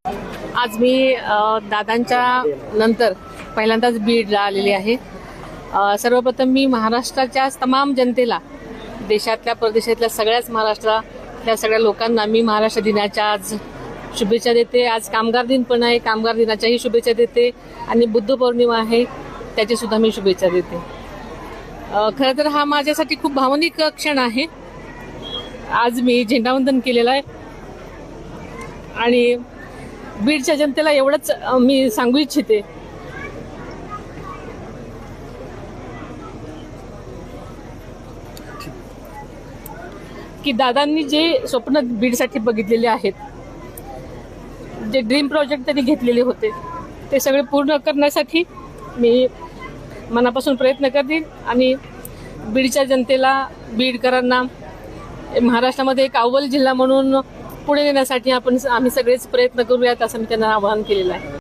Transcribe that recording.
आज मी दादांच्या नंतर पहिल्यांदाच बीडला आलेली आहे। सर्वप्रथम मी महाराष्ट्राच्या तमाम जनतेला, देशातल्या परदेशातल्या सगळ्याच महाराष्ट्रातल्या सगळ्या लोकांना मी महाराष्ट्र दिनाच्या आज शुभेच्छा देते। आज कामगार दिन पण आहे, कामगार दिनाच्याही शुभेच्छा देते आणि बुद्ध पौर्णिमा आहे त्याची सुद्धा मी शुभेच्छा देते। खरं तर हा माझ्यासाठी खूप भावनिक क्षण आहे। आज मी झेंडावंदन केलेलं आहे आणि बीडच्या जनतेला एवढंच मी सांगू इच्छिते की दादांनी जे स्वप्न बीडसाठी बघितलेले आहेत, जे ड्रीम प्रोजेक्ट त्यांनी घेतलेले होते, ते सगळे पूर्ण करण्यासाठी मी मनापासून प्रयत्न करते आणि बीडच्या जनतेला, बीडकरांना महाराष्ट्रामध्ये एक अव्वल जिल्हा म्हणून पुढे नेण्यासाठी आम्ही सगळेच प्रयत्न करूयात असं मी त्यांना आवाहन केलेलं आहे।